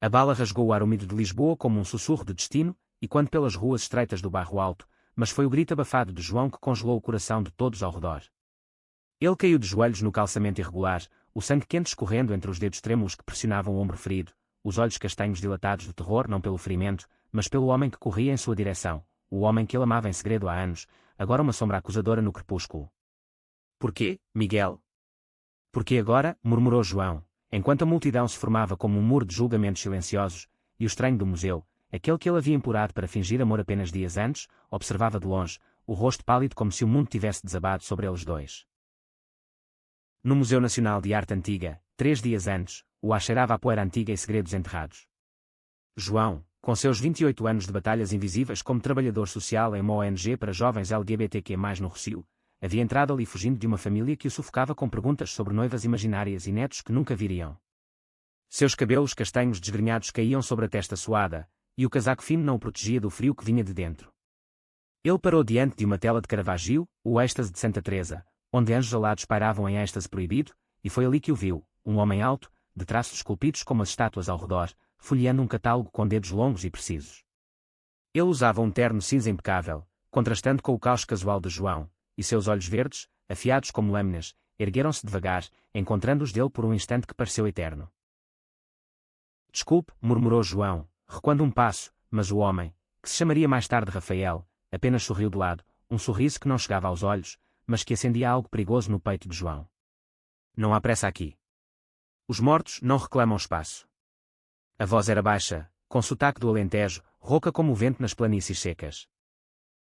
A bala rasgou o ar úmido de Lisboa como um sussurro de destino, e quando pelas ruas estreitas do Bairro Alto, mas foi o grito abafado de João que congelou o coração de todos ao redor. Ele caiu de joelhos no calçamento irregular, o sangue quente escorrendo entre os dedos trêmulos que pressionavam o ombro ferido, os olhos castanhos dilatados de terror não pelo ferimento, mas pelo homem que corria em sua direção, o homem que ele amava em segredo há anos, agora uma sombra acusadora no crepúsculo. "Porquê, Miguel?" "Porquê agora?", murmurou João, enquanto a multidão se formava como um muro de julgamentos silenciosos, e o estranho do museu, aquele que ele havia implorado para fingir amor apenas dias antes, observava de longe, o rosto pálido como se o mundo tivesse desabado sobre eles dois. No Museu Nacional de Arte Antiga, 3 dias antes, o ar cheirava a poeira antiga e segredos enterrados. João, com seus 28 anos de batalhas invisíveis como trabalhador social em uma ONG para jovens LGBTQ+, no Rossio, havia entrado ali fugindo de uma família que o sufocava com perguntas sobre noivas imaginárias e netos que nunca viriam. Seus cabelos castanhos desgrenhados caíam sobre a testa suada, e o casaco fino não o protegia do frio que vinha de dentro. Ele parou diante de uma tela de Caravaggio, o êxtase de Santa Teresa, onde anjos alados pairavam em êxtase proibido, e foi ali que o viu, um homem alto, de traços esculpidos como as estátuas ao redor, folheando um catálogo com dedos longos e precisos. Ele usava um terno cinza impecável, contrastando com o caos casual de João, e seus olhos verdes, afiados como lâminas, ergueram-se devagar, encontrando os dele por um instante que pareceu eterno. "Desculpe", murmurou João, recuando um passo, mas o homem, que se chamaria mais tarde Rafael, apenas sorriu de lado, um sorriso que não chegava aos olhos, mas que acendia algo perigoso no peito de João. "Não há pressa aqui. Os mortos não reclamam espaço." A voz era baixa, com sotaque do Alentejo, rouca como o vento nas planícies secas.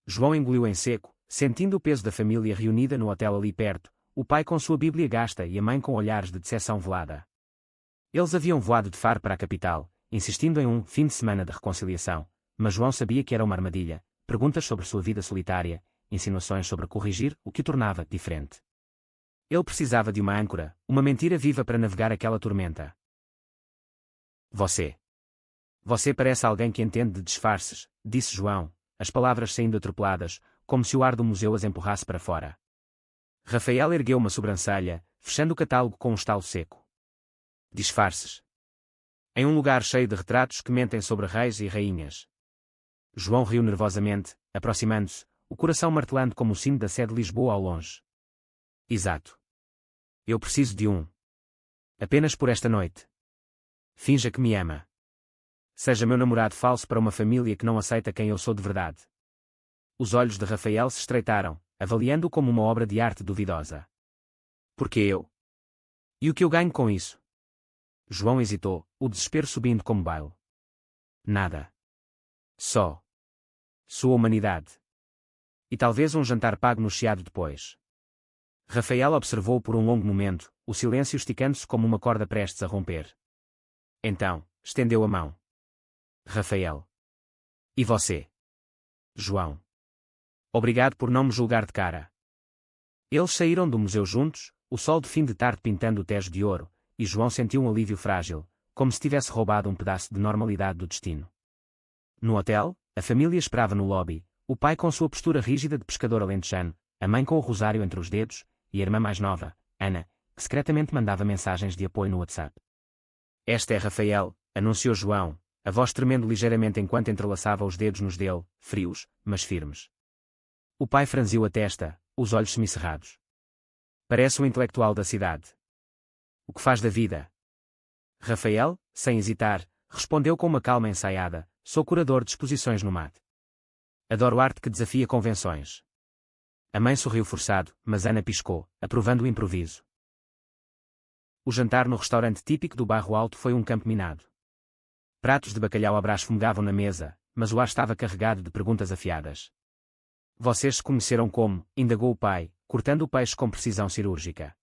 João engoliu em seco, sentindo o peso da família reunida no hotel ali perto, o pai com sua Bíblia gasta e a mãe com olhares de decepção velada. Eles haviam voado de Faro para a capital, insistindo em um fim de semana de reconciliação, mas João sabia que era uma armadilha, perguntas sobre sua vida solitária, insinuações sobre corrigir o que o tornava diferente. Ele precisava de uma âncora, uma mentira viva para navegar aquela tormenta. Você parece alguém que entende de disfarces", disse João, as palavras saindo atropeladas, como se o ar do museu as empurrasse para fora. Rafael ergueu uma sobrancelha, fechando o catálogo com um estalo seco. "Disfarces? Em um lugar cheio de retratos que mentem sobre reis e rainhas." João riu nervosamente, aproximando-se, o coração martelando como o sino da Sé de Lisboa ao longe. "Exato. Eu preciso de um. Apenas por esta noite. Finja que me ama. Seja meu namorado falso para uma família que não aceita quem eu sou de verdade." Os olhos de Rafael se estreitaram, avaliando-o como uma obra de arte duvidosa. "Porque eu? E o que eu ganho com isso?" João hesitou, o desespero subindo como baile. "Nada. Só sua humanidade. E talvez um jantar pago no Chiado depois." Rafael observou por um longo momento, o silêncio esticando-se como uma corda prestes a romper. Então, estendeu a mão. "Rafael. E você?" "João. Obrigado por não me julgar de cara." Eles saíram do museu juntos, o sol de fim de tarde pintando o Tejo de ouro, e João sentiu um alívio frágil, como se tivesse roubado um pedaço de normalidade do destino. No hotel, a família esperava no lobby, o pai com sua postura rígida de pescador alentejano, a mãe com o rosário entre os dedos, e a irmã mais nova, Ana, que secretamente mandava mensagens de apoio no WhatsApp. "Este é Rafael", anunciou João, a voz tremendo ligeiramente enquanto entrelaçava os dedos nos dele, frios, mas firmes. O pai franziu a testa, os olhos semicerrados. "Parece um intelectual da cidade. O que faz da vida?" Rafael, sem hesitar, respondeu com uma calma ensaiada: "Sou curador de exposições no MAD. Adoro arte que desafia convenções." A mãe sorriu forçado, mas Ana piscou, aprovando o improviso. O jantar no restaurante típico do Bairro Alto foi um campo minado. Pratos de bacalhau à brás fumegavam na mesa, mas o ar estava carregado de perguntas afiadas. "Vocês se conheceram como?", indagou o pai, cortando o peixe com precisão cirúrgica.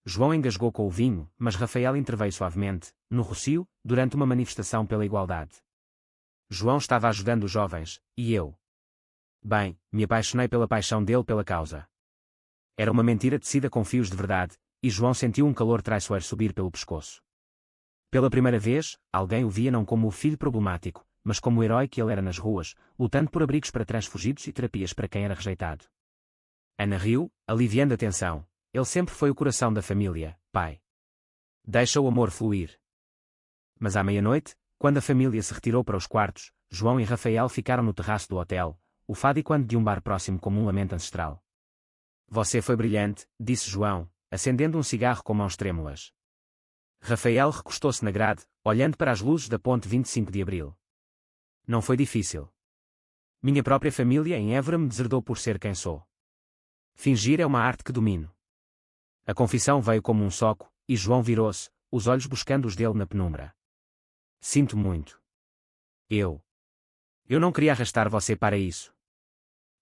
João engasgou com o vinho, mas Rafael interveio suavemente, no Rossio, durante uma manifestação pela igualdade. João estava ajudando os jovens, e eu? Bem, me apaixonei pela paixão dele pela causa. Era uma mentira tecida com fios de verdade, e João sentiu um calor traiçoeiro subir pelo pescoço. Pela primeira vez, alguém o via não como o filho problemático, mas como o herói que ele era nas ruas, lutando por abrigos para transfugidos e terapias para quem era rejeitado. Ana riu, aliviando a tensão. Ele sempre foi o coração da família, pai. Deixa o amor fluir. Mas à meia-noite, Quando a família se retirou para os quartos, João e Rafael ficaram no terraço do hotel, o fado de um bar próximo como um lamento ancestral. Você foi brilhante, disse João, acendendo um cigarro com mãos trêmulas. Rafael recostou-se na grade, olhando para as luzes da ponte 25 de Abril. Não foi difícil. Minha própria família em Évora me deserdou por ser quem sou. Fingir é uma arte que domino. A confissão veio como um soco, e João virou-se, os olhos buscando os dele na penumbra. Sinto muito. Eu não queria arrastar você para isso.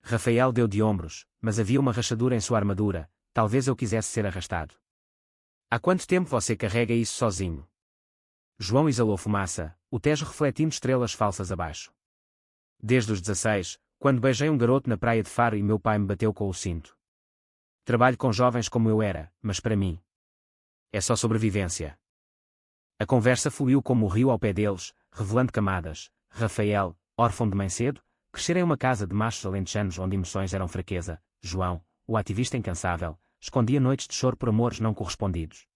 Rafael deu de ombros, mas havia uma rachadura em sua armadura, talvez eu quisesse ser arrastado. Há quanto tempo você carrega isso sozinho? João exalou fumaça, o Tejo refletindo estrelas falsas abaixo. Desde os 16, quando beijei um garoto na praia de Faro e meu pai me bateu com o cinto. Trabalho com jovens como eu era, mas para mim é só sobrevivência. A conversa fluiu como o rio ao pé deles, revelando camadas. Rafael, órfão de mãe cedo, crescer em uma casa de machos alentejanos onde emoções eram fraqueza. João, o ativista incansável, escondia noites de choro por amores não correspondidos.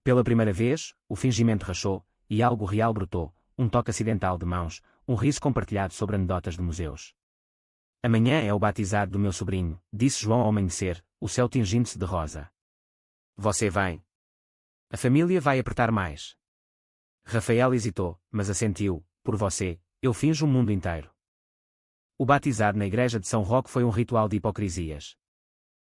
Pela primeira vez, o fingimento rachou, e algo real brotou, um toque acidental de mãos, um riso compartilhado sobre anedotas de museus. Amanhã é o batizado do meu sobrinho, disse João ao amanhecer, o céu tingindo-se de rosa. Você vem. A família vai apertar mais. Rafael hesitou, mas assentiu, por você, eu finjo o mundo inteiro. O batizado na igreja de São Roque foi um ritual de hipocrisias.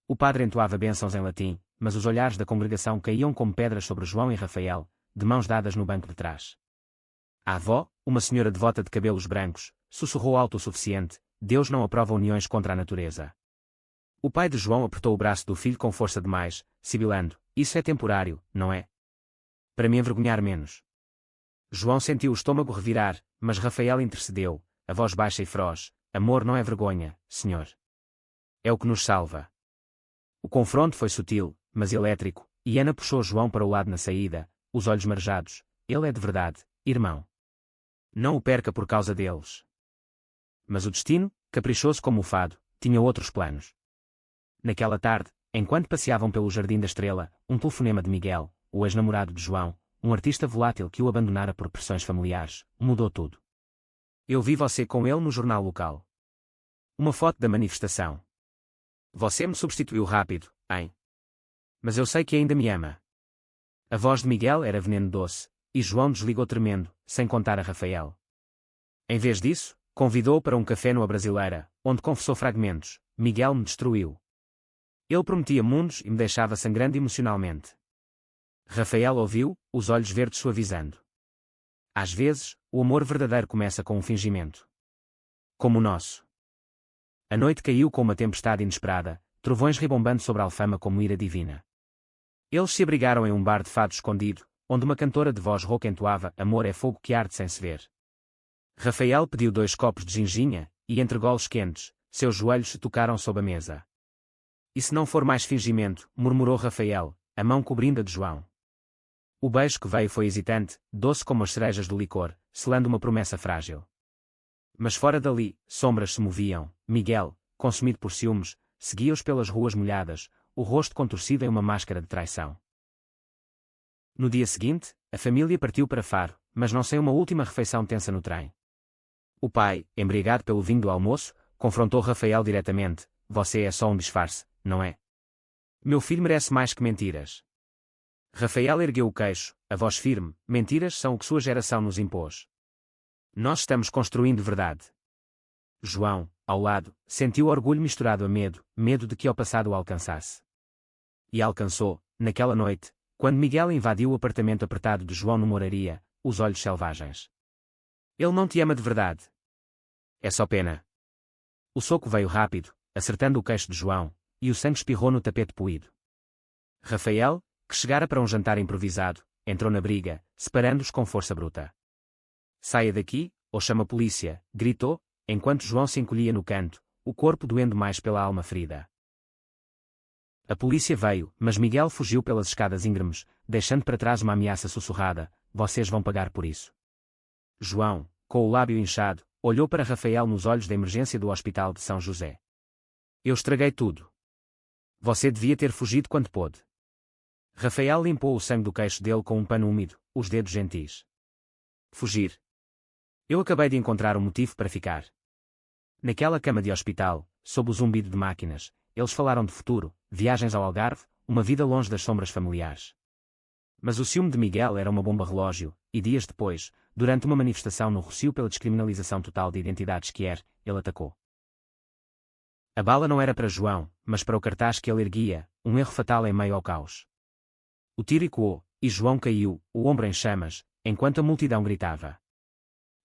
O padre entoava bênçãos em latim, mas os olhares da congregação caíam como pedras sobre João e Rafael, de mãos dadas no banco de trás. A avó, uma senhora devota de cabelos brancos, sussurrou alto o suficiente: Deus não aprova uniões contra a natureza. O pai de João apertou o braço do filho com força demais, sibilando: Isso é temporário, não é? Para me envergonhar menos. João sentiu o estômago revirar, mas Rafael intercedeu, a voz baixa e feroz: Amor não é vergonha, senhor. É o que nos salva. O confronto foi sutil, mas elétrico, e Ana puxou João para o lado na saída, os olhos marejados. Ele é de verdade, irmão. Não o perca por causa deles. Mas o destino, caprichoso como o fado, tinha outros planos. Naquela tarde, enquanto passeavam pelo Jardim da Estrela, um telefonema de Miguel, o ex-namorado de João, um artista volátil que o abandonara por pressões familiares, mudou tudo. Eu vi você com ele no jornal local. Uma foto da manifestação. Você me substituiu rápido, hein? Mas eu sei que ainda me ama. A voz de Miguel era veneno doce, e João desligou tremendo, sem contar a Rafael. Em vez disso, convidou-o para um café no A Brasileira, onde confessou fragmentos: Miguel me destruiu. Ele prometia mundos e me deixava sangrando emocionalmente. Rafael ouviu, os olhos verdes suavizando. Às vezes, o amor verdadeiro começa com um fingimento. Como o nosso. A noite caiu com uma tempestade inesperada, trovões ribombando sobre a Alfama como ira divina. Eles se abrigaram em um bar de fado escondido, onde uma cantora de voz rouca entoava: Amor é fogo que arde sem se ver. Rafael pediu 2 copos de ginginha, e entre golos quentes, seus joelhos se tocaram sob a mesa. E se não for mais fingimento, murmurou Rafael, a mão cobrindo a de João. O beijo que veio foi hesitante, doce como as cerejas do licor, selando uma promessa frágil. Mas fora dali, sombras se moviam. Miguel, consumido por ciúmes, seguia-os pelas ruas molhadas, o rosto contorcido em uma máscara de traição. No dia seguinte, a família partiu para Faro, mas não sem uma última refeição tensa no trem. O pai, embriagado pelo vinho do almoço, confrontou Rafael diretamente: Você é só um disfarce, não é? Meu filho merece mais que mentiras. Rafael ergueu o queixo, a voz firme: Mentiras são o que sua geração nos impôs. Nós estamos construindo verdade. João, ao lado, sentiu orgulho misturado a medo, medo de que ao passado o alcançasse. E alcançou, naquela noite, quando Miguel invadiu o apartamento apertado de João numa oraria, os olhos selvagens. Ele não te ama de verdade. É só pena. O soco veio rápido, acertando o queixo de João, e o sangue espirrou no tapete poído. Rafael, que chegara para um jantar improvisado, entrou na briga, separando-os com força bruta. Saia daqui, ou chama a polícia, gritou, enquanto João se encolhia no canto, o corpo doendo mais pela alma ferida. A polícia veio, mas Miguel fugiu pelas escadas íngremes, deixando para trás uma ameaça sussurrada: Vocês vão pagar por isso. João, com o lábio inchado, olhou para Rafael nos olhos da emergência do Hospital de São José. Eu estraguei tudo. Você devia ter fugido quando pôde. Rafael limpou o sangue do queixo dele com um pano úmido, os dedos gentis. Fugir, Eu acabei de encontrar um motivo para ficar. Naquela cama de hospital, sob o zumbido de máquinas, eles falaram de futuro, viagens ao Algarve, uma vida longe das sombras familiares. Mas o ciúme de Miguel era uma bomba relógio, e dias depois, durante uma manifestação no Rossio pela descriminalização total de identidades que ele atacou. A bala não era para João, mas para o cartaz que ele erguia, um erro fatal em meio ao caos. O tiro ecoou, e João caiu, o ombro em chamas, enquanto a multidão gritava.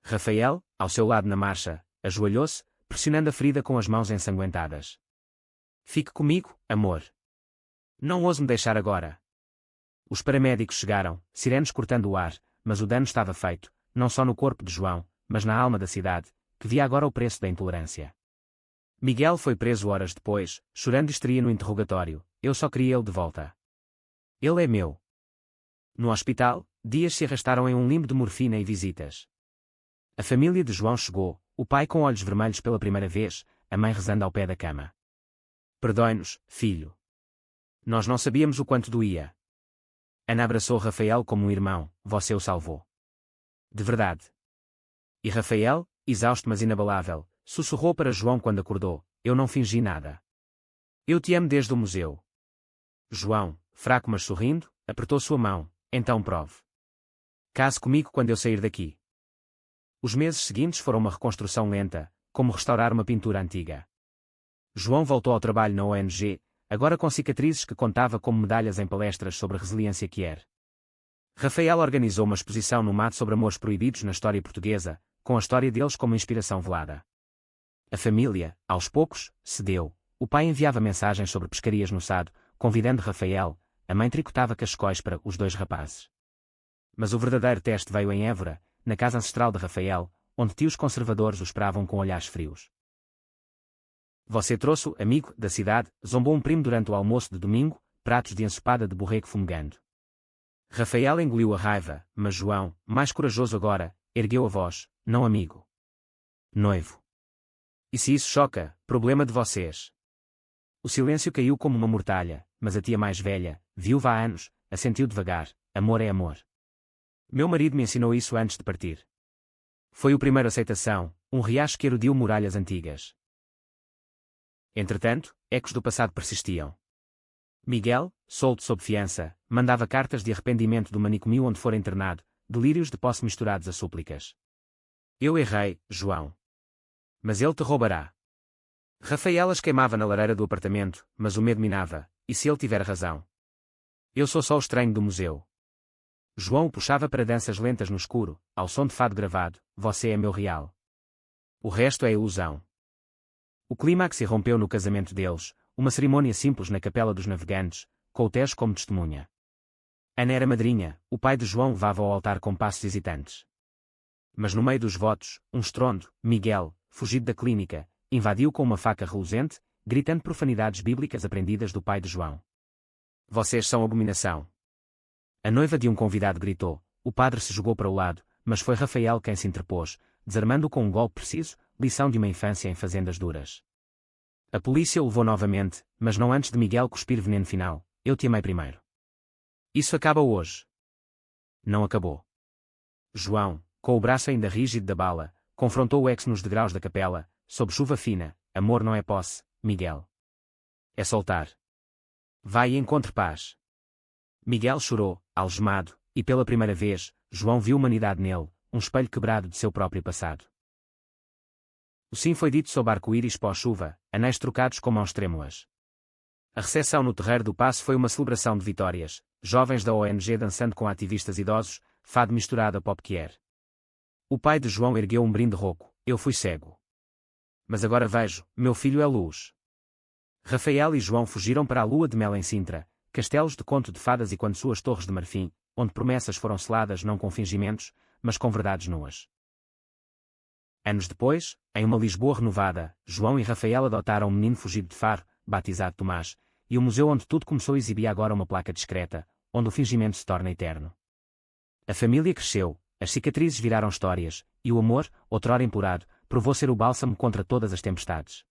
Rafael, ao seu lado na marcha, ajoelhou-se, pressionando a ferida com as mãos ensanguentadas. Fique comigo, amor. Não ouso me deixar agora. Os paramédicos chegaram, sirenes cortando o ar, mas o dano estava feito, não só no corpo de João, mas na alma da cidade, que via agora o preço da intolerância. Miguel foi preso horas depois, chorando histeria no interrogatório. Eu só queria ele de volta. Ele é meu. No hospital, dias se arrastaram em um limbo de morfina e visitas. A família de João chegou, o pai com olhos vermelhos pela primeira vez, a mãe rezando ao pé da cama. Perdoe-nos, filho. Nós não sabíamos o quanto doía. Ana abraçou Rafael como um irmão, você o salvou. De verdade. E Rafael, exausto mas inabalável, sussurrou para João quando acordou, eu não fingi nada. Eu te amo desde o museu. João, fraco mas sorrindo, apertou sua mão, então prove. Case comigo quando eu sair daqui. Os meses seguintes foram uma reconstrução lenta, como restaurar uma pintura antiga. João voltou ao trabalho na ONG, agora com cicatrizes que contava como medalhas em palestras sobre a resiliência que era. Rafael organizou uma exposição no MAT sobre amores proibidos na história portuguesa, com a história deles como inspiração velada. A família, aos poucos, cedeu. O pai enviava mensagens sobre pescarias no Sado, convidando Rafael, a mãe tricotava cascóis para os dois rapazes. Mas o verdadeiro teste veio em Évora, na casa ancestral de Rafael, onde tios conservadores o esperavam com olhares frios. Você trouxe o amigo da cidade, zombou um primo durante o almoço de domingo, pratos de ensopada de borrego fumegando. Rafael engoliu a raiva, mas João, mais corajoso agora, ergueu a voz, não amigo. Noivo. E se isso choca, problema de vocês. O silêncio caiu como uma mortalha, mas a tia mais velha, viúva há anos, assentiu devagar, amor é amor. Meu marido me ensinou isso antes de partir. Foi o primeiro aceitação, um riacho que erudiu muralhas antigas. Entretanto, ecos do passado persistiam. Miguel, solto sob fiança, mandava cartas de arrependimento do manicômio onde fora internado, delírios de posse misturados a súplicas. Eu errei, João. Mas ele te roubará. Rafaelas queimava na lareira do apartamento, mas o medo minava, e se ele tiver razão? Eu sou só o estranho do museu. João o puxava para danças lentas no escuro, ao som de fado gravado, você é meu real. O resto é ilusão. O clímax irrompeu no casamento deles, uma cerimônia simples na Capela dos Navegantes, com o Tejo como testemunha. Ana era madrinha, o pai de João levava ao altar com passos hesitantes. Mas no meio dos votos, um estrondo, Miguel, fugido da clínica, invadiu com uma faca reluzente, gritando profanidades bíblicas aprendidas do pai de João. Vocês são abominação. A noiva de um convidado gritou, o padre se jogou para o lado, mas foi Rafael quem se interpôs, desarmando-o com um golpe preciso, lição de uma infância em fazendas duras. A polícia o levou novamente, mas não antes de Miguel cuspir veneno final, eu te amei primeiro. Isso acaba hoje. Não acabou. João, com o braço ainda rígido da bala, confrontou o ex nos degraus da capela, sob chuva fina, amor não é posse, Miguel. É soltar. Vai e encontre paz. Miguel chorou, algemado, e pela primeira vez, João viu humanidade nele, um espelho quebrado de seu próprio passado. O sim foi dito sob arco-íris pós-chuva, anéis trocados com mãos trêmulas. A recepção no terreiro do Paço foi uma celebração de vitórias, jovens da ONG dançando com ativistas idosos, fado misturado a pop que era. O pai de João ergueu um brinde rouco, eu fui cego. Mas agora vejo, meu filho é luz. Rafael e João fugiram para a lua de mel em Sintra, castelos de conto de fadas e quando suas torres de marfim, onde promessas foram seladas não com fingimentos, mas com verdades nuas. Anos depois, em uma Lisboa renovada, João e Rafael adotaram um menino fugido de Faro, batizado Tomás, e o museu onde tudo começou exibia agora uma placa discreta, onde o fingimento se torna eterno. A família cresceu, as cicatrizes viraram histórias, e o amor, outrora implorado, provou ser o bálsamo contra todas as tempestades.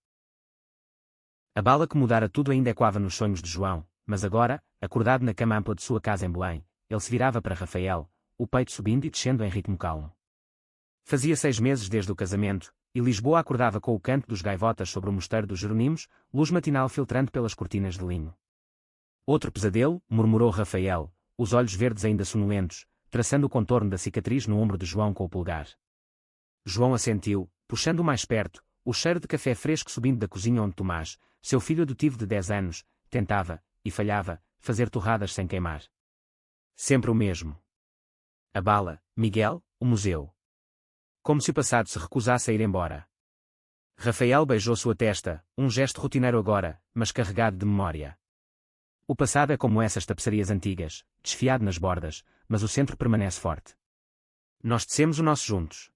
A bala que mudara tudo ainda ecoava nos sonhos de João, mas agora, acordado na cama ampla de sua casa em Belém, ele se virava para Rafael, o peito subindo e descendo em ritmo calmo. Fazia 6 meses desde o casamento, e Lisboa acordava com o canto dos gaivotas sobre o mosteiro dos Jeronimos, luz matinal filtrando pelas cortinas de linho. Outro pesadelo, murmurou Rafael, os olhos verdes ainda sonolentos, traçando o contorno da cicatriz no ombro de João com o polegar. João assentiu, puxando mais perto, o cheiro de café fresco subindo da cozinha onde Tomás, seu filho adotivo de 10 anos, tentava, e falhava, fazer torradas sem queimar. Sempre o mesmo. A bala, Miguel, o museu. Como se o passado se recusasse a ir embora. Rafael beijou sua testa, um gesto rotineiro agora, mas carregado de memória. O passado é como essas tapeçarias antigas, desfiado nas bordas, mas o centro permanece forte. Nós tecemos o nosso juntos.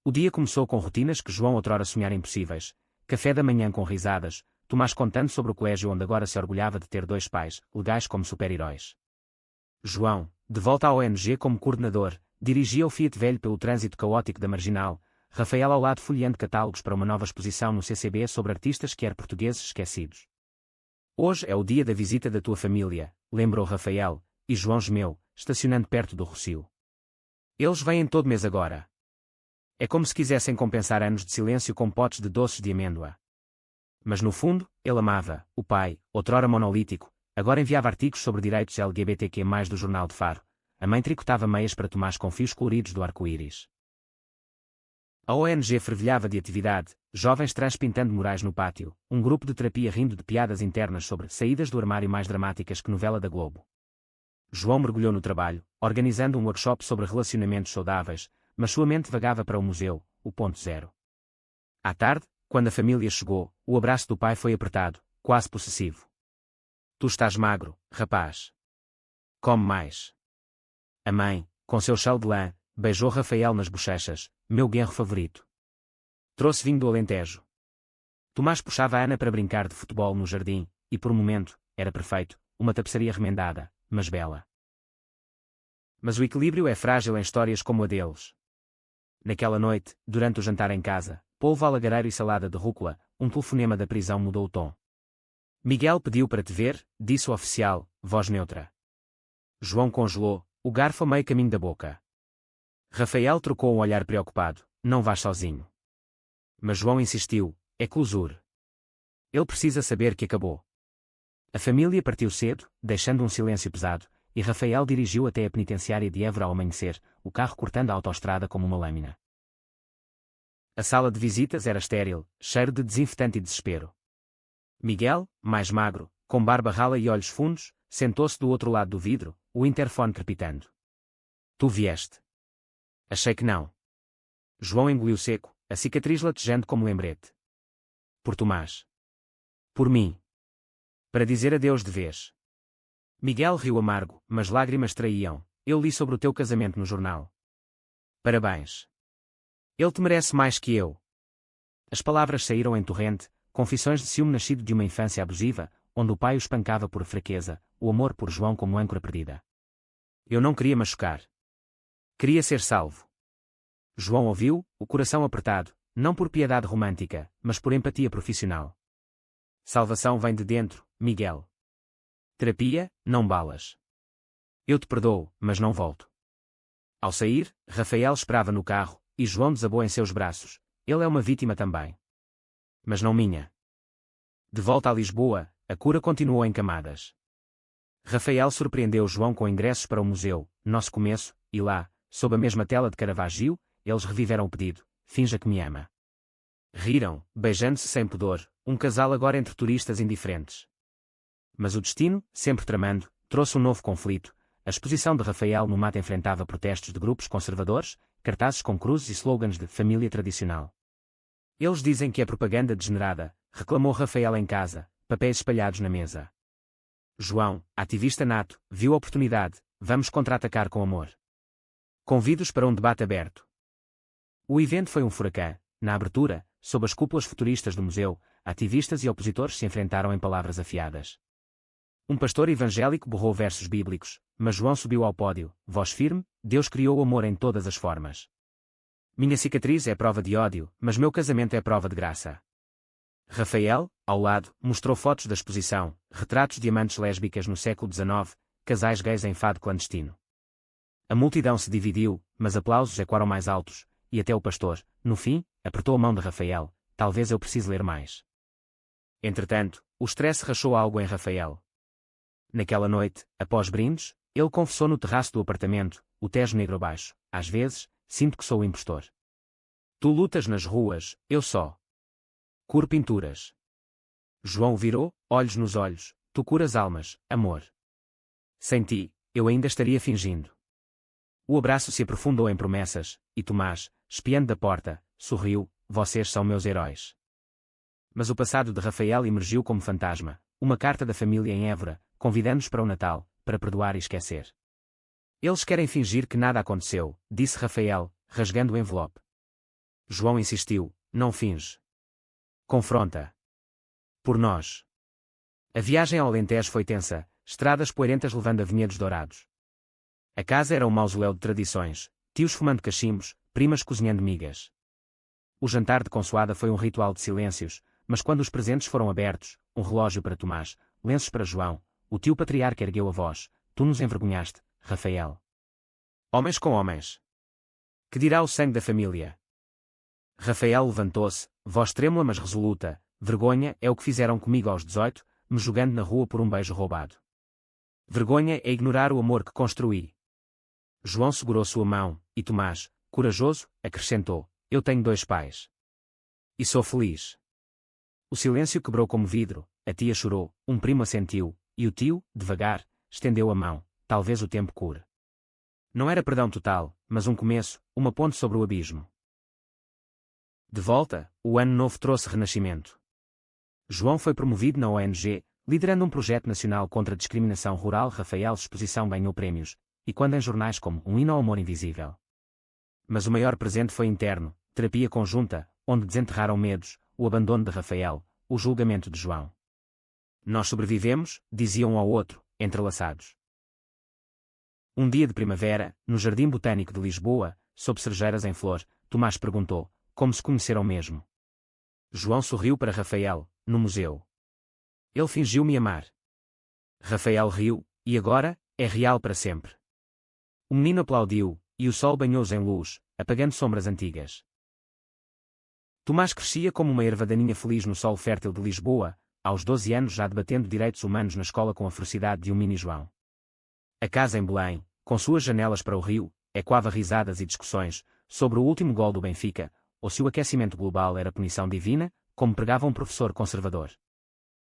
O dia começou com rotinas que João outrora sonhara impossíveis, café da manhã com risadas, Tomás contando sobre o colégio onde agora se orgulhava de ter 2 pais, legais como super-heróis. João, de volta à ONG como coordenador, dirigia o Fiat velho pelo trânsito caótico da Marginal, Rafael ao lado folheando catálogos para uma nova exposição no CCB sobre artistas que eram portugueses esquecidos. Hoje é o dia da visita da tua família, lembrou Rafael, e João gemeu, estacionando perto do Rocio. Eles vêm todo mês agora. É como se quisessem compensar anos de silêncio com potes de doces de amêndoa. Mas no fundo, ele amava, o pai, outrora monolítico, agora enviava artigos sobre direitos LGBTQ+, do Jornal de Faro. A mãe tricotava meias para Tomás com fios coloridos do arco-íris. A ONG fervilhava de atividade, jovens trans pintando murais no pátio, um grupo de terapia rindo de piadas internas sobre saídas do armário mais dramáticas que novela da Globo. João mergulhou no trabalho, organizando um workshop sobre relacionamentos saudáveis, mas sua mente vagava para o museu, o ponto zero. À tarde, quando a família chegou, o abraço do pai foi apertado, quase possessivo. Tu estás magro, rapaz. Come mais. A mãe, com seu chal de lã, beijou Rafael nas bochechas, meu genro favorito. Trouxe vinho do Alentejo. Tomás puxava a Ana para brincar de futebol no jardim, e por um momento, era perfeito, uma tapeçaria remendada, mas bela. Mas o equilíbrio é frágil em histórias como a deles. Naquela noite, durante o jantar em casa, polvo alagareiro e salada de rúcula, um telefonema da prisão mudou o tom. Miguel pediu para te ver, disse o oficial, voz neutra. João congelou, o garfo a meio caminho da boca. Rafael trocou um olhar preocupado, não vais sozinho. Mas João insistiu, é closure. Ele precisa saber que acabou. A família partiu cedo, deixando um silêncio pesado, e Rafael dirigiu até a penitenciária de Évora ao amanhecer, o carro cortando a autoestrada como uma lâmina. A sala de visitas era estéril, cheiro de desinfetante e desespero. Miguel, mais magro, com barba rala e olhos fundos, sentou-se do outro lado do vidro, o interfone crepitando. Tu vieste. Achei que não. João engoliu seco, a cicatriz latejando como lembrete. Por Tomás. Por mim. Para dizer adeus de vez. Miguel riu amargo, mas lágrimas traíam. Eu li sobre o teu casamento no jornal. Parabéns. Ele te merece mais que eu. As palavras saíram em torrente, confissões de ciúme nascido de uma infância abusiva, onde o pai o espancava por fraqueza, o amor por João como âncora perdida. Eu não queria machucar. Queria ser salvo. João ouviu, o coração apertado, não por piedade romântica, mas por empatia profissional. Salvação vem de dentro, Miguel. Terapia, não balas. Eu te perdoo, mas não volto. Ao sair, Rafael esperava no carro, e João desabou em seus braços. Ele é uma vítima também. Mas não minha. De volta a Lisboa, a cura continuou em camadas. Rafael surpreendeu João com ingressos para o museu, nosso começo, e lá, sob a mesma tela de Caravaggio, eles reviveram o pedido, finja que me ama. Riram, beijando-se sem pudor, um casal agora entre turistas indiferentes. Mas o destino, sempre tramando, trouxe um novo conflito. A exposição de Rafael no mato enfrentava protestos de grupos conservadores, cartazes com cruzes e slogans de família tradicional. Eles dizem que é propaganda degenerada, reclamou Rafael em casa, papéis espalhados na mesa. João, ativista nato, viu a oportunidade, vamos contra-atacar com amor. Convido-os para um debate aberto. O evento foi um furacão. Na abertura, sob as cúpulas futuristas do museu, ativistas e opositores se enfrentaram em palavras afiadas. Um pastor evangélico borrou versos bíblicos, mas João subiu ao pódio, voz firme, Deus criou o amor em todas as formas. Minha cicatriz é prova de ódio, mas meu casamento é prova de graça. Rafael, ao lado, mostrou fotos da exposição, retratos de amantes lésbicas no século XIX, casais gays em fado clandestino. A multidão se dividiu, mas aplausos ecoaram mais altos, e até o pastor, no fim, apertou a mão de Rafael. Talvez eu precise ler mais. Entretanto, o estresse rachou algo em Rafael. Naquela noite, após brindes, ele confessou no terraço do apartamento, o Tejo negro abaixo. Às vezes, sinto que sou o impostor. Tu lutas nas ruas, eu só curo pinturas. João virou, olhos nos olhos. Tu curas almas, amor. Sem ti, eu ainda estaria fingindo. O abraço se aprofundou em promessas, e Tomás, espiando da porta, sorriu. Vocês são meus heróis. Mas o passado de Rafael emergiu como fantasma, uma carta da família em Évora, convidando-nos para o Natal, para perdoar e esquecer. Eles querem fingir que nada aconteceu, disse Rafael, rasgando o envelope. João insistiu, não finge. Confronta. Por nós. A viagem ao Alentejo foi tensa, estradas poeirentas levando a vinhedos dourados. A casa era um mausoléu de tradições, tios fumando cachimbos, primas cozinhando migas. O jantar de consoada foi um ritual de silêncios, mas quando os presentes foram abertos, um relógio para Tomás, lenços para João, o tio patriarca ergueu a voz. Tu nos envergonhaste, Rafael. Homens com homens. Que dirá o sangue da família? Rafael levantou-se, voz trêmula mas resoluta. Vergonha é o que fizeram comigo aos 18, me jogando na rua por um beijo roubado. Vergonha é ignorar o amor que construí. João segurou sua mão, e Tomás, corajoso, acrescentou. Eu tenho 2 pais. E sou feliz. O silêncio quebrou como vidro, a tia chorou, um primo assentiu, e o tio, devagar, estendeu a mão. Talvez o tempo cure. Não era perdão total, mas um começo, uma ponte sobre o abismo. De volta, o ano novo trouxe renascimento. João foi promovido na ONG, liderando um projeto nacional contra a discriminação rural. Rafael Exposição ganhou prémios, e quando em jornais como Um hino ao amor invisível. Mas o maior presente foi interno, terapia conjunta, onde desenterraram medos, o abandono de Rafael, o julgamento de João. Nós sobrevivemos, diziam um ao outro, entrelaçados. Um dia de primavera, no Jardim Botânico de Lisboa, sob cerejeiras em flor, Tomás perguntou, como se conheceram mesmo. João sorriu para Rafael, no museu. Ele fingiu-me amar. Rafael riu, e agora, é real para sempre. O menino aplaudiu, e o sol banhou-os em luz, apagando sombras antigas. Tomás crescia como uma erva daninha feliz no solo fértil de Lisboa, aos 12 anos já debatendo direitos humanos na escola com a ferocidade de um mini João. A casa em Belém, com suas janelas para o rio, ecoava risadas e discussões sobre o último gol do Benfica, ou se o aquecimento global era punição divina, como pregava um professor conservador.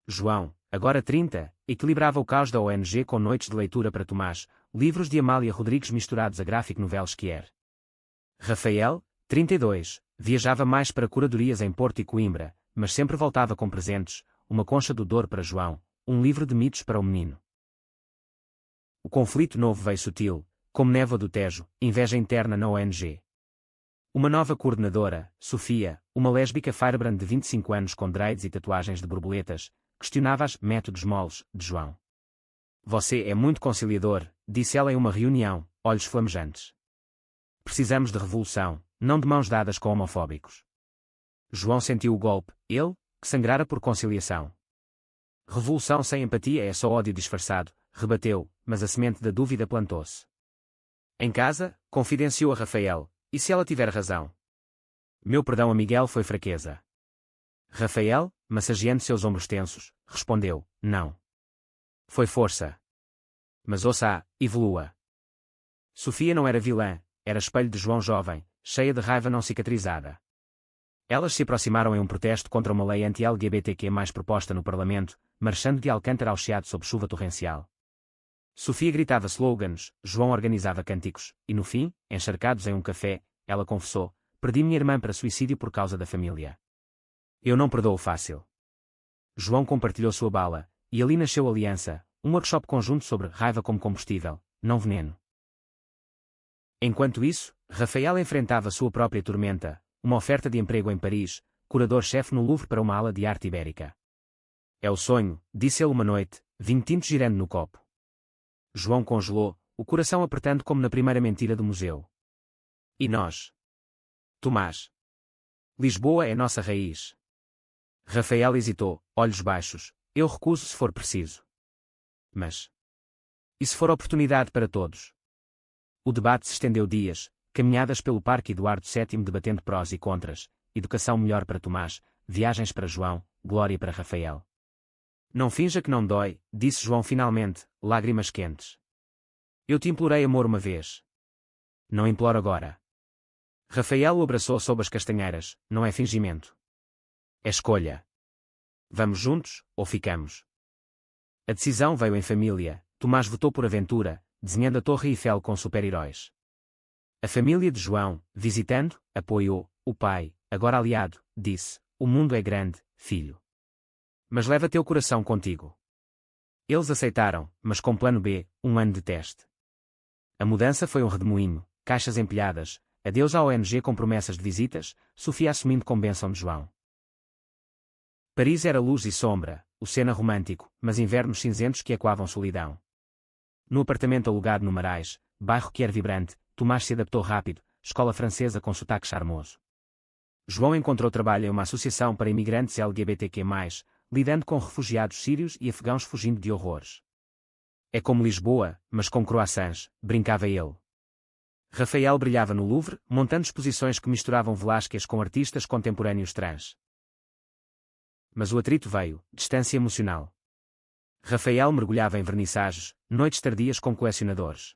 João, agora 30, equilibrava o caos da ONG com noites de leitura para Tomás, livros de Amália Rodrigues misturados a gráfico novel Esquier. Rafael, 32, viajava mais para curadorias em Porto e Coimbra, mas sempre voltava com presentes, uma concha do Douro para João, um livro de mitos para o menino. O conflito novo veio sutil, como névoa do Tejo, inveja interna na ONG. Uma nova coordenadora, Sofia, uma lésbica firebrand de 25 anos com dreads e tatuagens de borboletas, questionava os métodos moles de João. Você é muito conciliador, disse ela em uma reunião, olhos flamejantes. Precisamos de revolução, não de mãos dadas com homofóbicos. João sentiu o golpe, ele, que sangrara por conciliação. Revolução sem empatia é só ódio disfarçado, rebateu, mas a semente da dúvida plantou-se. Em casa, confidenciou a Rafael, e se ela tiver razão? Meu perdão a Miguel foi fraqueza. Rafael, massageando seus ombros tensos, respondeu, não. Foi força. Mas ouça, evolua. Sofia não era vilã, era espelho de João jovem, cheia de raiva não cicatrizada. Elas se aproximaram em um protesto contra uma lei anti-LGBTQ mais proposta no Parlamento, marchando de Alcântara ao Chiado sob chuva torrencial. Sofia gritava slogans, João organizava cânticos, e no fim, encharcados em um café, ela confessou, perdi minha irmã para suicídio por causa da família. Eu não perdoo fácil. João compartilhou sua bala, e ali nasceu a aliança, um workshop conjunto sobre raiva como combustível, não veneno. Enquanto isso, Rafael enfrentava sua própria tormenta, uma oferta de emprego em Paris, curador-chefe no Louvre para uma ala de arte ibérica. É o sonho, disse ele uma noite, vinho tinto girando no copo. João congelou, o coração apertando como na primeira mentira do museu. E nós? Tomás. Lisboa é nossa raiz. Rafael hesitou, olhos baixos. Eu recuso se for preciso. Mas. E se for oportunidade para todos? O debate se estendeu dias, caminhadas pelo Parque Eduardo VII debatendo prós e contras, educação melhor para Tomás, viagens para João, glória para Rafael. Não finja que não dói, disse João finalmente, lágrimas quentes. Eu te implorei amor uma vez. Não imploro agora. Rafael o abraçou sob as castanheiras, não é fingimento. É escolha. Vamos juntos, ou ficamos? A decisão veio em família, Tomás votou por aventura, desenhando a Torre Eiffel com super-heróis. A família de João, visitando, apoiou, o pai, agora aliado, disse, o mundo é grande, filho. Mas leva teu coração contigo. Eles aceitaram, mas com plano B, um ano de teste. A mudança foi um redemoinho, caixas empilhadas, adeus à ONG com promessas de visitas, Sofia assumindo com bênção de João. Paris era luz e sombra, o Sena romântico, mas invernos cinzentos que ecoavam solidão. No apartamento alugado no Marais, bairro que era vibrante, Tomás se adaptou rápido, escola francesa com sotaque charmoso. João encontrou trabalho em uma associação para imigrantes LGBTQ+, lidando com refugiados sírios e afegãos fugindo de horrores. É como Lisboa, mas com croissants, brincava ele. Rafael brilhava no Louvre, montando exposições que misturavam Velázquez com artistas contemporâneos trans. Mas o atrito veio, distância emocional. Rafael mergulhava em vernissagens, noites tardias com colecionadores.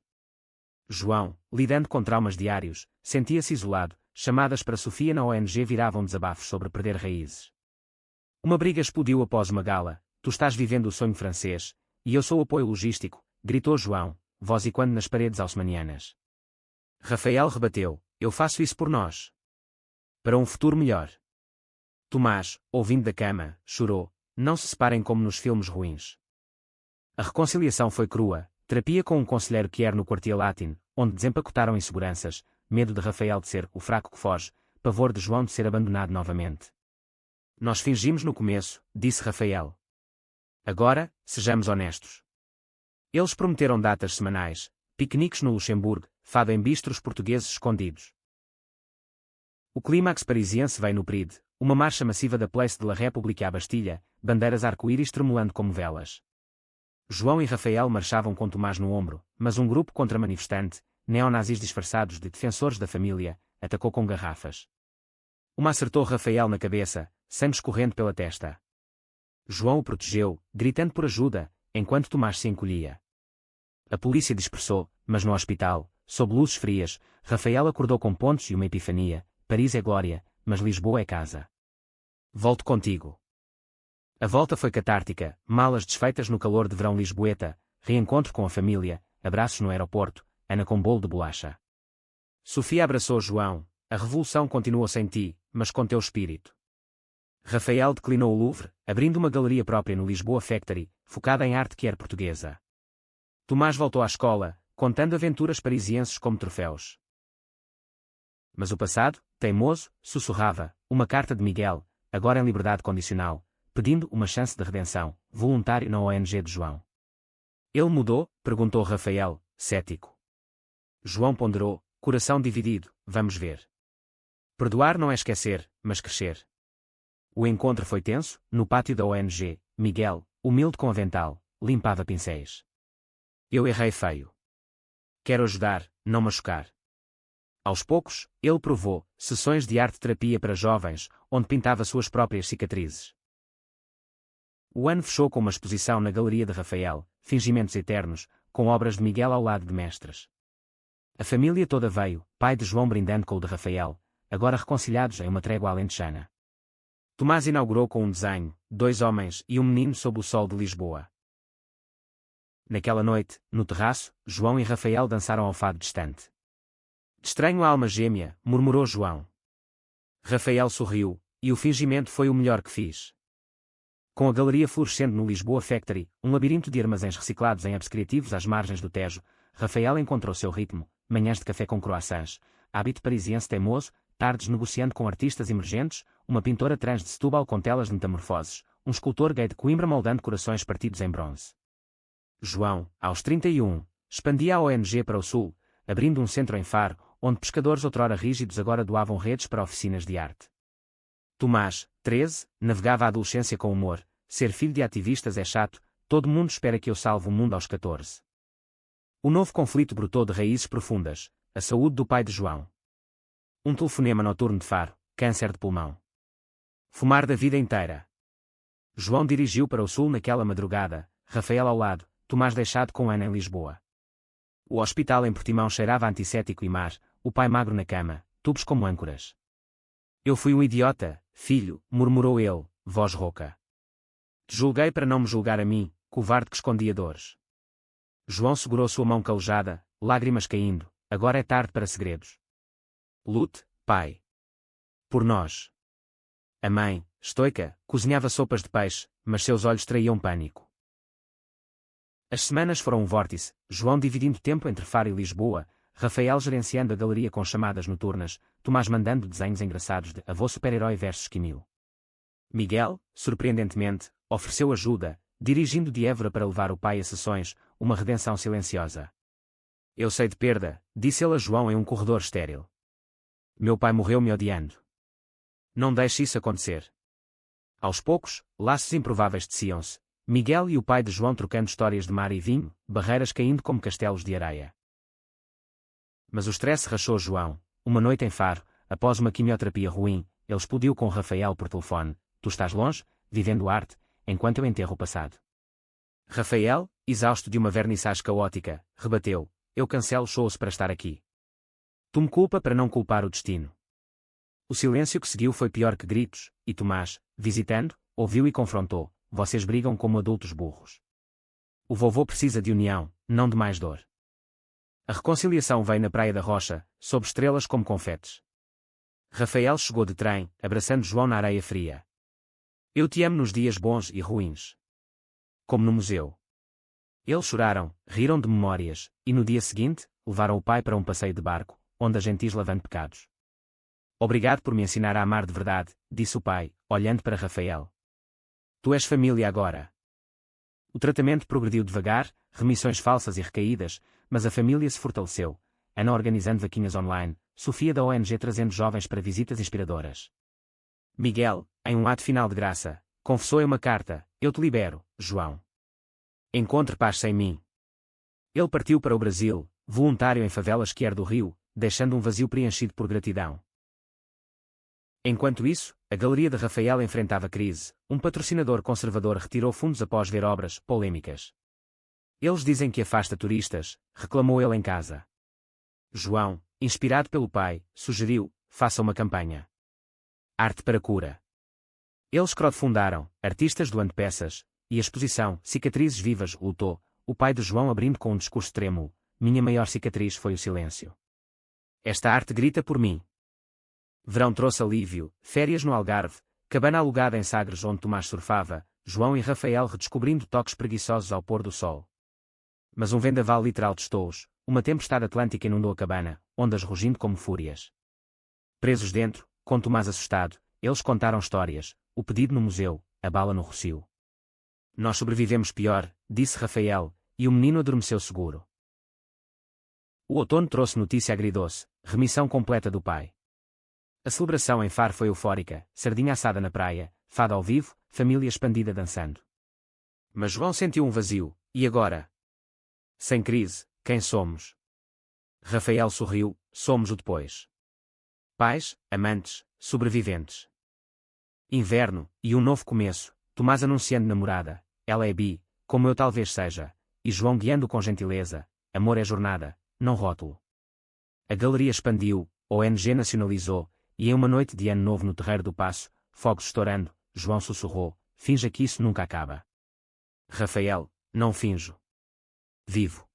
João, lidando com traumas diários, sentia-se isolado, chamadas para Sofia na ONG viravam desabafos sobre perder raízes. Uma briga explodiu após uma gala, tu estás vivendo o sonho francês, e eu sou o apoio logístico, gritou João, voz e quando nas paredes haussmannianas. Rafael rebateu, eu faço isso por nós. Para um futuro melhor. Tomás, ouvindo da cama, chorou, não se separem como nos filmes ruins. A reconciliação foi crua, terapia com um conselheiro que era no quartier latim, onde desempacotaram inseguranças, medo de Rafael de ser o fraco que foge, pavor de João de ser abandonado novamente. Nós fingimos no começo, disse Rafael. Agora, sejamos honestos. Eles prometeram datas semanais, piqueniques no Luxemburgo, fado em bistros portugueses escondidos. O clímax parisiense veio no Pride, uma marcha massiva da Place de la République à Bastilha, bandeiras arco-íris tremulando como velas. João e Rafael marchavam com Tomás no ombro, mas um grupo contra-manifestante, neonazis disfarçados de defensores da família, atacou com garrafas. Uma acertou Rafael na cabeça, sangue escorrendo pela testa. João o protegeu, gritando por ajuda, enquanto Tomás se encolhia. A polícia dispersou, mas no hospital, sob luzes frias, Rafael acordou com pontos e uma epifania, Paris é glória, mas Lisboa é casa. Volto contigo. A volta foi catártica, malas desfeitas no calor de verão lisboeta, reencontro com a família, abraços no aeroporto, Ana com bolo de bolacha. Sofia abraçou João, a revolução continuou sem ti, mas com teu espírito. Rafael declinou o Louvre, abrindo uma galeria própria no Lisboa Factory, focada em arte que era portuguesa. Tomás voltou à escola, contando aventuras parisienses como troféus. Mas o passado, teimoso, sussurrava, uma carta de Miguel, agora em liberdade condicional, pedindo uma chance de redenção, voluntário na ONG de João. Ele mudou? Perguntou Rafael, cético. João ponderou, coração dividido, vamos ver. Perdoar não é esquecer, mas crescer. O encontro foi tenso, no pátio da ONG, Miguel, humilde com avental, limpava pincéis. Eu errei feio. Quero ajudar, não machucar. Aos poucos, ele provou, sessões de arte-terapia para jovens, onde pintava suas próprias cicatrizes. O ano fechou com uma exposição na Galeria de Rafael, Fingimentos Eternos, com obras de Miguel ao lado de mestres. A família toda veio, pai de João brindando com o de Rafael, agora reconciliados em uma trégua alentejana. Tomás inaugurou com um desenho, 2 homens e um menino sob o sol de Lisboa. Naquela noite, no terraço, João e Rafael dançaram ao fado distante. De estranho alma gêmea, murmurou João. Rafael sorriu, e o fingimento foi o melhor que fiz. Com a galeria florescendo no Lisboa Factory, um labirinto de armazéns reciclados em apps criativos às margens do Tejo, Rafael encontrou seu ritmo, manhãs de café com croissants, hábito parisiense teimoso, tardes negociando com artistas emergentes, uma pintora trans de Setúbal com telas de metamorfoses, um escultor gay de Coimbra moldando corações partidos em bronze. João, aos 31, expandia a ONG para o sul, abrindo um centro em Faro, onde pescadores outrora rígidos agora doavam redes para oficinas de arte. Tomás, 13, navegava a adolescência com humor, ser filho de ativistas é chato, todo mundo espera que eu salve o mundo aos 14. O novo conflito brotou de raízes profundas, a saúde do pai de João. Um telefonema noturno de Faro, câncer de pulmão. Fumar da vida inteira. João dirigiu para o sul naquela madrugada, Rafael ao lado, Tomás deixado com Ana em Lisboa. O hospital em Portimão cheirava a antisséptico e mar, o pai magro na cama, tubos como âncoras. Eu fui um idiota, filho, murmurou ele, voz rouca. Te julguei para não me julgar a mim, covarde que escondia dores. João segurou sua mão calejada, lágrimas caindo, agora é tarde para segredos. Lute, pai. Por nós. A mãe, estoica, cozinhava sopas de peixe, mas seus olhos traíam pânico. As semanas foram um vórtice, João dividindo tempo entre Faro e Lisboa, Rafael gerenciando a galeria com chamadas noturnas, Tomás mandando desenhos engraçados de avô super-herói versus Quimil. Miguel, surpreendentemente, ofereceu ajuda, dirigindo de Évora para levar o pai a sessões, uma redenção silenciosa. Eu sei de perda, disse ele a João em um corredor estéril. Meu pai morreu me odiando. Não deixe isso acontecer. Aos poucos, laços improváveis teciam-se, Miguel e o pai de João trocando histórias de mar e vinho, barreiras caindo como castelos de areia. Mas o stress rachou João. Uma noite em Faro, após uma quimioterapia ruim, ele explodiu com Rafael por telefone. Tu estás longe, vivendo arte, enquanto eu enterro o passado. Rafael, exausto de uma vernissage caótica, rebateu. Eu cancelo shows para estar aqui. Tu me culpa para não culpar o destino. O silêncio que seguiu foi pior que gritos, e Tomás, visitando, ouviu e confrontou. Vocês brigam como adultos burros. O vovô precisa de união, não de mais dor. A reconciliação veio na Praia da Rocha, sob estrelas como confetes. Rafael chegou de trem, abraçando João na areia fria. Eu te amo nos dias bons e ruins. Como no museu. Eles choraram, riram de memórias, e no dia seguinte, levaram o pai para um passeio de barco, onde a gentis lavando pecados. Obrigado por me ensinar a amar de verdade, disse o pai, olhando para Rafael. Tu és família agora. O tratamento progrediu devagar, remissões falsas e recaídas, mas a família se fortaleceu. Ana organizando vaquinhas online, Sofia da ONG trazendo jovens para visitas inspiradoras. Miguel, em um ato final de graça, confessou em uma carta, eu te libero, João. Encontre paz sem mim. Ele partiu para o Brasil, voluntário em favelas que do Rio, deixando um vazio preenchido por gratidão. Enquanto isso, a galeria de Rafael enfrentava crise, um patrocinador conservador retirou fundos após ver obras polêmicas. Eles dizem que afasta turistas, reclamou ele em casa. João, inspirado pelo pai, sugeriu, faça uma campanha. Arte para cura. Eles crowdfundaram, artistas doando peças, e a exposição, Cicatrizes Vivas, lutou, o pai de João abrindo com um discurso trêmulo, minha maior cicatriz foi o silêncio. Esta arte grita por mim. Verão trouxe alívio, férias no Algarve, cabana alugada em Sagres onde Tomás surfava, João e Rafael redescobrindo toques preguiçosos ao pôr do sol. Mas um vendaval literal testou-os, uma tempestade atlântica inundou a cabana, ondas rugindo como fúrias. Presos dentro, com Tomás assustado, eles contaram histórias, o pedido no museu, a bala no Rossio. Nós sobrevivemos pior, disse Rafael, e o menino adormeceu seguro. O outono trouxe notícia agridoce, remissão completa do pai. A celebração em Faro foi eufórica, sardinha assada na praia, fado ao vivo, família expandida dançando. Mas João sentiu um vazio, e agora? Sem crise, quem somos? Rafael sorriu, somos o depois. Pais, amantes, sobreviventes. Inverno, e um novo começo, Tomás anunciando namorada, ela é bi, como eu talvez seja, e João guiando com gentileza, amor é jornada, não rótulo. A galeria expandiu, a ONG nacionalizou, e em uma noite de ano novo no Terreiro do Paço, fogos estourando, João sussurrou, finja que isso nunca acaba. Rafael, não finjo. Vivo.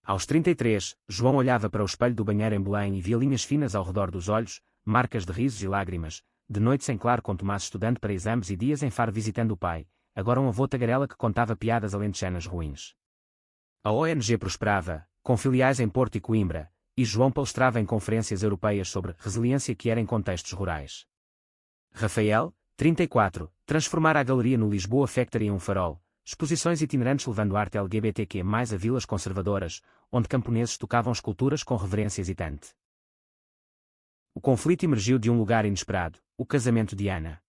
Aos 33, João olhava para o espelho do banheiro em Belém e via linhas finas ao redor dos olhos, marcas de risos e lágrimas, de noite sem claro com Tomás estudando para exames e dias em Faro visitando o pai, agora um avô tagarela que contava piadas alentejanas ruins. A ONG prosperava, com filiais em Porto e Coimbra, e João palestrava em conferências europeias sobre resiliência que era em contextos rurais. Rafael, 34, transformara a galeria no Lisboa Factory em um farol, exposições itinerantes levando arte LGBTQ+ a vilas conservadoras, onde camponeses tocavam esculturas com reverência hesitante. O conflito emergiu de um lugar inesperado, o casamento de Ana.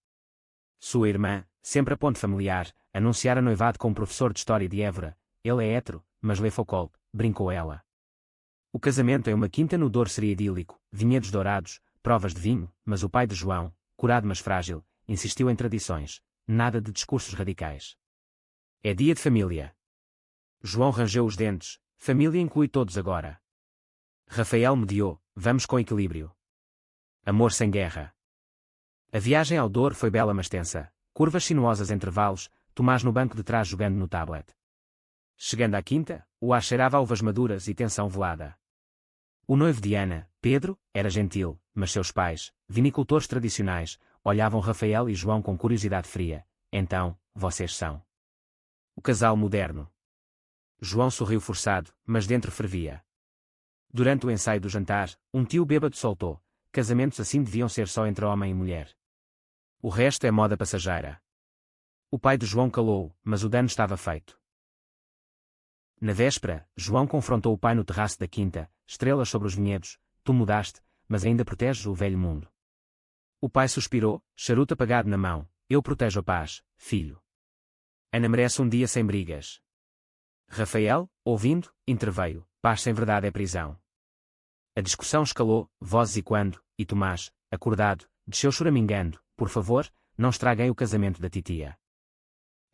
Sua irmã, sempre a ponte familiar, anunciara noivado com um professor de história de Évora, ele é hétero, mas lê Foucault, brincou ela. O casamento em uma quinta no Douro seria idílico, vinhedos dourados, provas de vinho, mas o pai de João, curado mas frágil, insistiu em tradições, nada de discursos radicais. É dia de família. João rangeu os dentes, família inclui todos agora. Rafael mediou, vamos com equilíbrio. Amor sem guerra. A viagem ao Douro foi bela mas tensa, curvas sinuosas entre valos, Tomás no banco de trás jogando no tablet. Chegando à quinta, o ar cheirava a uvas maduras e tensão velada. O noivo de Ana, Pedro, era gentil, mas seus pais, vinicultores tradicionais, olhavam Rafael e João com curiosidade fria. Então, vocês são o casal moderno. João sorriu forçado, mas dentro fervia. Durante o ensaio do jantar, um tio bêbado soltou: casamentos assim deviam ser só entre homem e mulher. O resto é moda passageira. O pai de João calou, mas o dano estava feito. Na véspera, João confrontou o pai no terraço da quinta, estrelas sobre os vinhedos, tu mudaste, mas ainda proteges o velho mundo. O pai suspirou, charuto apagado na mão, eu protejo a paz, filho. Ana merece um dia sem brigas. Rafael, ouvindo, interveio, paz sem verdade é prisão. A discussão escalou, vozes e quando, e Tomás, acordado, desceu choramingando, por favor, não estraguem o casamento da titia.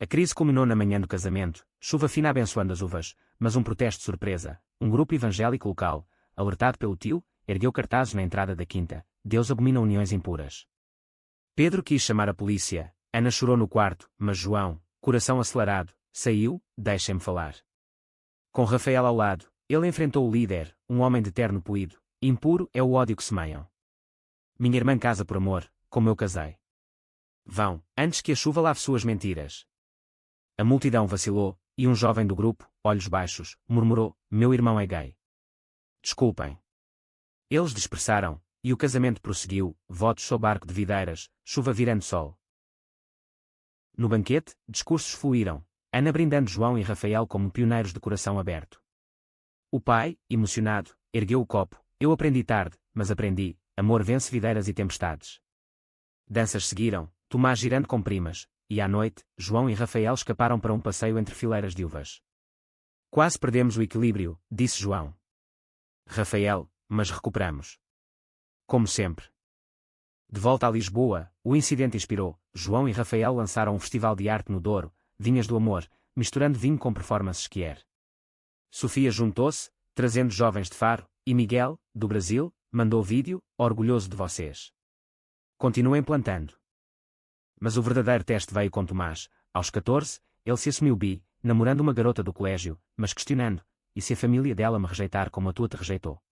A crise culminou na manhã do casamento, chuva fina abençoando as uvas, mas um protesto surpresa, um grupo evangélico local, alertado pelo tio, ergueu cartazes na entrada da quinta, Deus abomina uniões impuras. Pedro quis chamar a polícia, Ana chorou no quarto, mas João, coração acelerado, saiu, deixem-me falar. Com Rafael ao lado, ele enfrentou o líder, um homem de terno poído, impuro é o ódio que semeiam. Minha irmã casa por amor, como eu casei. Vão, antes que a chuva lave suas mentiras. A multidão vacilou, e um jovem do grupo, olhos baixos, murmurou, meu irmão é gay. Desculpem. Eles dispersaram, e o casamento prosseguiu, votos sob arco de videiras, chuva virando sol. No banquete, discursos fluíram, Ana brindando João e Rafael como pioneiros de coração aberto. O pai, emocionado, ergueu o copo, eu aprendi tarde, mas aprendi, amor vence videiras e tempestades. Danças seguiram, Tomás girando com primas, e à noite, João e Rafael escaparam para um passeio entre fileiras de uvas. Quase perdemos o equilíbrio, disse João. Rafael, mas recuperamos. Como sempre. De volta a Lisboa, o incidente inspirou, João e Rafael lançaram um festival de arte no Douro, Vinhas do Amor, misturando vinho com performances skier. Sofia juntou-se, trazendo jovens de Faro, e Miguel, do Brasil, mandou vídeo, orgulhoso de vocês. Continuem plantando. Mas o verdadeiro teste veio com Tomás. Aos 14, ele se assumiu bi, namorando uma garota do colégio, mas questionando, e se a família dela me rejeitar como a tua te rejeitou?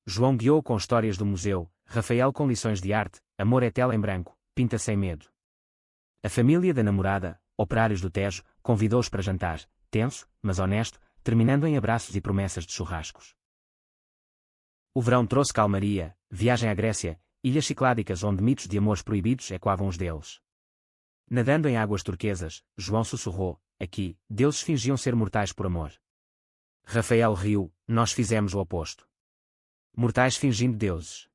João guiou com histórias do museu, Rafael com lições de arte, amor é tela em branco, pinta sem medo. A família da namorada, operários do Tejo, convidou-os para jantar, tenso, mas honesto, terminando em abraços e promessas de churrascos. O verão trouxe calmaria, viagem à Grécia, ilhas cicládicas onde mitos de amores proibidos ecoavam os deles. Nadando em águas turquesas, João sussurrou, aqui, deuses fingiam ser mortais por amor. Rafael riu, nós fizemos o oposto. Mortais fingindo deuses.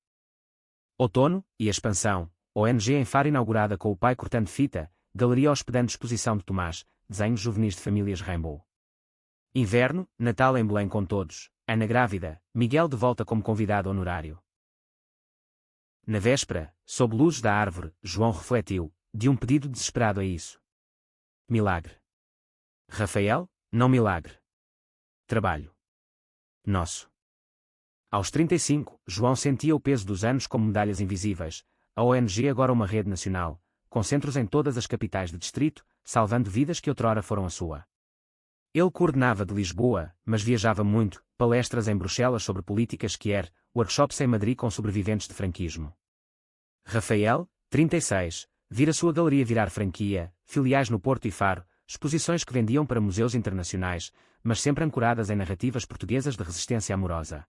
Outono, e a expansão, ONG em Faro inaugurada com o pai cortando fita, galeria hospedando exposição de Tomás, desenhos juvenis de famílias Rainbow. Inverno, Natal em Belém com todos, Ana grávida, Miguel de volta como convidado honorário. Na véspera, sob luzes da árvore, João refletiu, de um pedido desesperado a isso. Milagre. Rafael, não milagre. Trabalho. Nosso. Aos 35, João sentia o peso dos anos como medalhas invisíveis, a ONG agora uma rede nacional, com centros em todas as capitais de distrito, salvando vidas que outrora foram a sua. Ele coordenava de Lisboa, mas viajava muito, palestras em Bruxelas sobre políticas skier, workshops em Madrid com sobreviventes de franquismo. Rafael, 36, vira sua galeria virar franquia, filiais no Porto e Faro, exposições que vendiam para museus internacionais, mas sempre ancoradas em narrativas portuguesas de resistência amorosa.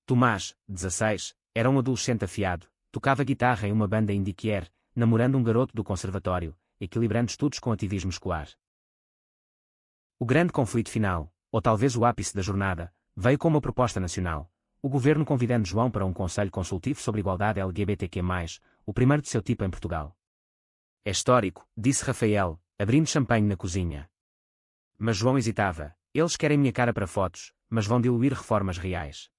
Tomás, 16, era um adolescente afiado, tocava guitarra em uma banda indie skier, namorando um garoto do conservatório, equilibrando estudos com ativismo escolar. O grande conflito final, ou talvez o ápice da jornada, veio com uma proposta nacional, o governo convidando João para um conselho consultivo sobre igualdade LGBTQ+, o primeiro de seu tipo em Portugal. É histórico, disse Rafael, abrindo champanhe na cozinha. Mas João hesitava, Eles querem minha cara para fotos, mas vão diluir reformas reais.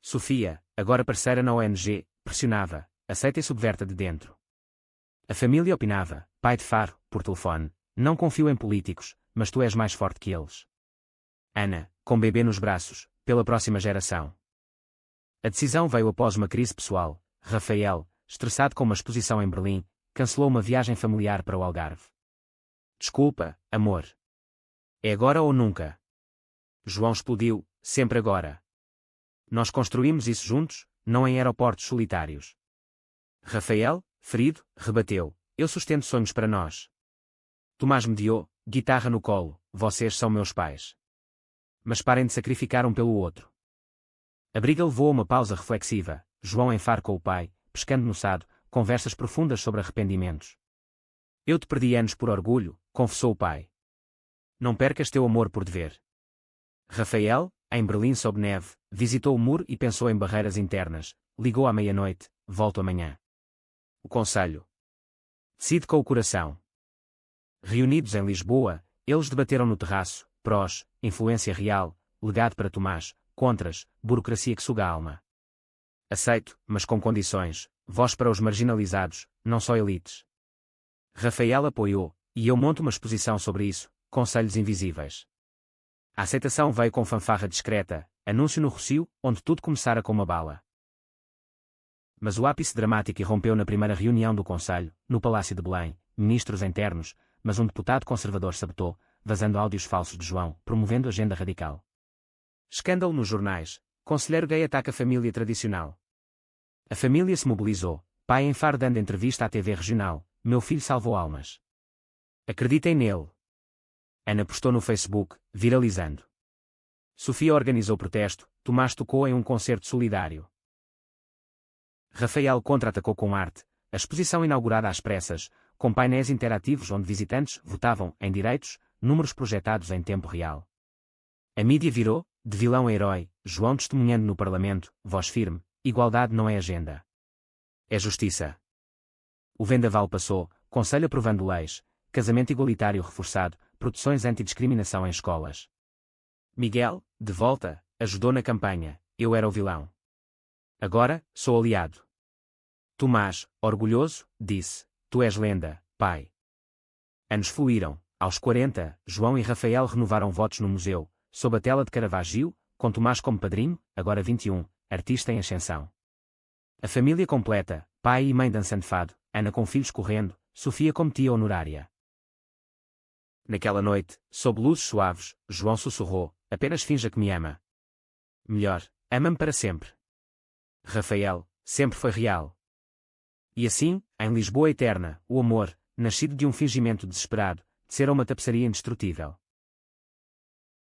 Sofia, agora parceira na ONG, pressionava, aceita e subverta de dentro. A família opinava, pai de Faro, por telefone, não confio em políticos, mas tu és mais forte que eles. Ana, com bebê nos braços, pela próxima geração. A decisão veio após uma crise pessoal. Rafael, estressado com uma exposição em Berlim, cancelou uma viagem familiar para o Algarve. Desculpa, amor. É agora ou nunca? João explodiu, sempre agora. Nós construímos isso juntos, não em aeroportos solitários. Rafael, ferido, rebateu, eu sustento sonhos para nós. Tomás mediou, guitarra no colo, vocês são meus pais. Mas parem de sacrificar um pelo outro. A briga levou a uma pausa reflexiva, João em Faro com o pai, pescando no Sado, conversas profundas sobre arrependimentos. Eu te perdi anos por orgulho, confessou o pai. Não percas teu amor por dever. Rafael, em Berlim sob neve, visitou o muro e pensou em barreiras internas, ligou à meia-noite, volto amanhã. O conselho. Decide com o coração. Reunidos em Lisboa, eles debateram no terraço, prós, influência real, legado para Tomás, contras, burocracia que suga a alma. Aceito, mas com condições, voz para os marginalizados, não só elites. Rafael apoiou, e eu monto uma exposição sobre isso, conselhos invisíveis. A aceitação veio com fanfarra discreta, anúncio no Rossio, onde tudo começara com uma bala. Mas o ápice dramático irrompeu na primeira reunião do Conselho, no Palácio de Belém, ministros internos, mas um deputado conservador sabotou, vazando áudios falsos de João, promovendo agenda radical. Escândalo nos jornais, conselheiro gay ataca a família tradicional. A família se mobilizou, pai em Faro dando entrevista à TV regional, meu filho salvou almas. Acreditem nele. Ana postou no Facebook, viralizando. Sofia organizou protesto, Tomás tocou em um concerto solidário. Rafael contra-atacou com arte, a exposição inaugurada às pressas, com painéis interativos onde visitantes votavam, em direitos, números projetados em tempo real. A mídia virou, de vilão a herói, João testemunhando no Parlamento, voz firme, igualdade não é agenda. É justiça. O vendaval passou, Conselho aprovando leis, casamento igualitário reforçado, proteções antidiscriminação em escolas. Miguel, de volta, ajudou na campanha, eu era o vilão. Agora, sou aliado. Tomás, orgulhoso, disse, tu és lenda, pai. Anos fluíram, aos 40, João e Rafael renovaram votos no museu, sob a tela de Caravaggio, com Tomás como padrinho, agora 21, artista em ascensão. A família completa, pai e mãe dançando fado, Ana com filhos correndo, Sofia como tia honorária. Naquela noite, sob luzes suaves, João sussurrou, apenas finja que me ama. Melhor, ama-me para sempre. Rafael, sempre foi real. E assim, em Lisboa eterna, o amor, nascido de um fingimento desesperado, de ser uma tapeçaria indestrutível.